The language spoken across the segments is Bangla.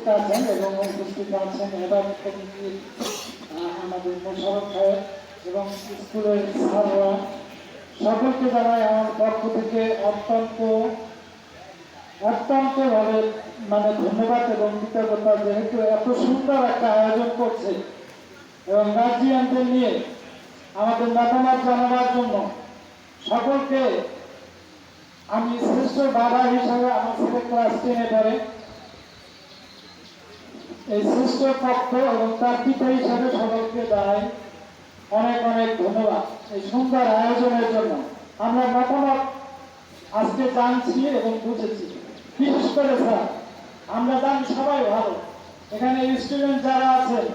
উপস্থিত আছেন এবং উপস্থিত আছেন এবার আমাদের মোশাররফ ভাই এবং স্কুলের স্যাররা সকলকে জানাই আমার পক্ষ থেকে অত্যন্তভাবে ধন্যবাদ এবং কৃতজ্ঞতা, যেহেতু এত সুন্দর একটা আয়োজন করছে এবং গার্জিয়ানদের নিয়ে আমাদের মতামত জানাবার জন্য সকলকে আমি শ্রেষ্ঠ বাবা হিসাবে আমার ছেলে ক্লাস 10-এ পড়ে, এই শ্রেষ্ঠ পক্ষ এবং তার পিতা হিসাবে সকলকে জানাই অনেক অনেক ধন্যবাদ এই সুন্দর আয়োজনের জন্য। আমরা মতামত আজকে জানছি এবং বুঝেছি, বিশেষ করে স্যার আমরা জানি সবাই ভালো, এখানে স্টুডেন্ট যারা আছেন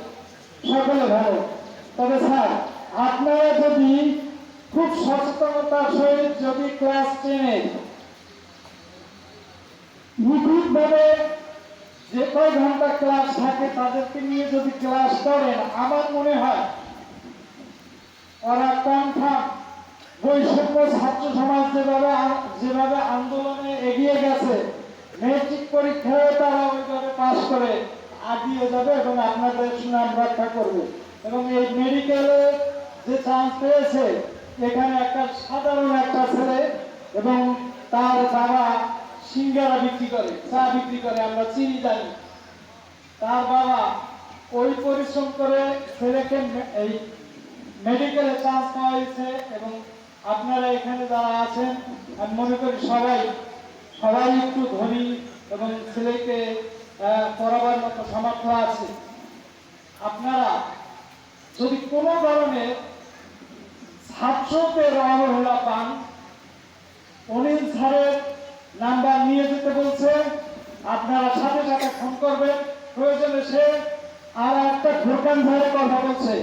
সকলে ভালো, তবে স্যার আপনারা যদি খুব সচেতনতার সহিত যদি ক্লাস 10-এ নিখুঁতভাবে যে কয় ঘন্টা ক্লাস থাকে তাদেরকে নিয়ে যদি ক্লাস করেন, আমার মনে হয় ওরা কনফার্ম বৈষম্য ছাত্র সমাজ যেভাবে আন্দোলনে এগিয়ে গেছে, মেট্রিক পরীক্ষায় তারা ওইভাবে পাশ করে আগিয়ে যাবে এবং আপনাদের সুনাম রক্ষা করবে। এবং এই মেডিকেলে যে চান্স পেয়েছে, এখানে একটা সাধারণ একটা ছেলে এবং তার বাবা সিঙ্গারা বিক্রি করে, চা বিক্রি করে, আমরা চিনি জানি, তার বাবা ওই পরিশ্রম করে ছেলেকে এই মেডিকেলে চান্স পাওয়াইছে। এবং আপনারা এখানে যারা আছেন আমি মনে করি সবাই একটু ধনী এবং ছেলেকে পড়াবার মতো সামর্থ্য আছে। আপনারা যদি কোনো ধরনের ছাত্রদের অবহেলা পান, অনিল স্যারের নাম্বার নিয়ে যেতে বলছে, আপনারা সাথে সাথে ফোন করবেন। প্রয়োজনে সে আর একটা ফোরকান ভাইয়ের কথা বলছে,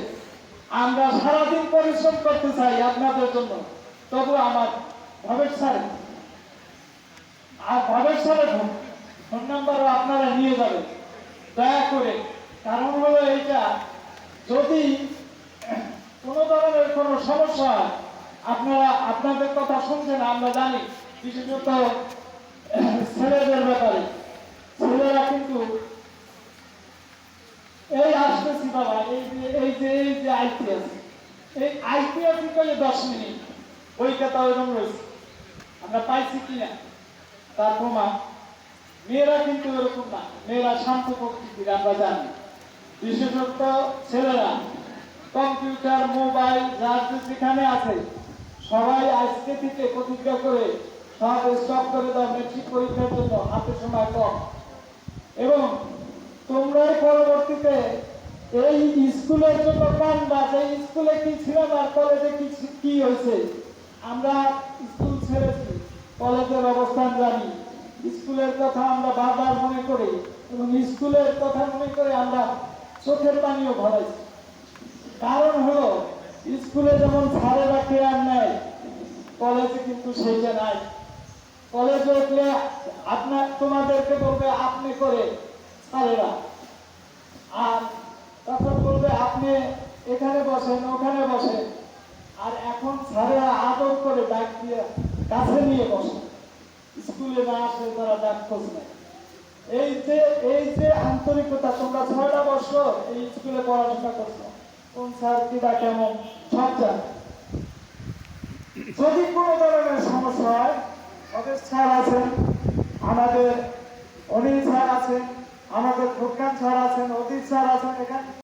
আমরা সারাদিন পরিশ্রম করতে চাই আপনাদের জন্য, তবু আমার ভবেশ স্যারের ফোন নাম্বারও আপনারা নিয়ে যাবেন দয়া করে। কারণ হলো এইটা, যদি কোনো ধরনের কোনো সমস্যা হয়, আপনারা আপনাদের কথা শুনছেন আমরা জানি, বিশেষত ছেলেদের ব্যাপারে। ছেলেরা কিন্তু এই আসতেছি বাবা, এই যে আইপিএস, এই আইপিএস করে 10 মিনিট ওই কথা ওইরকম রয়েছে, আমরা পাইছি কিনা তার প্রমাণ। মেয়েরা কিন্তু এরকম না, মেয়েরা শান্ত প্রকৃতির, আমরা জানি। বিশেষত ছেলেরা কম্পিউটার, মোবাইল যার যেখানে আছে সবাই আজকে থেকে প্রতিজ্ঞা করে সব স্টপ করে দাও, মেট্রিক পরীক্ষার জন্য হাতে সময় কম। এবং তোমরাই পরবর্তীতে এই স্কুলের জন্য কান্দা, যে স্কুলে কি ছিলাম আর কলেজে কি হয়েছে। আমরা স্কুল ছেড়েছি, কলেজের অবস্থান জানি, স্কুলের কথা আমরা বারবার মনে করি এবং স্কুলের কথা মনে করে আমরা চোখের পানিও ভরাইছি। কারণ হলো স্কুলে যেমন স্যারেরা কেয়ার নেয়, কলেজে কিন্তু সেইটা নাই। কলেজে উঠলে তোমাদেরকে বলবে আপনি করে স্যারেরা, আর তখন বলবে আপনি এখানে বসেন ওখানে বসেন। আর এখন স্যারেরা আদর করে ডাক দিয়ে কাছে নিয়ে বসে, স্কুলে না আসলে তারা ডাক খোঁজ নেয়। এই যে আন্তরিকতা, তোমরা 6টা বছর এই স্কুলে পড়াশোনা করছো, কোন স্যার কিটা কেমন সব জানে। যদি কোনো ধরনের সমস্যা হয়, আমাদের স্যার আছেন, আমাদের অনিল স্যার আছেন, আমাদের ফুরকান স্যার আছেন, অজিত স্যার আছেন, এখানে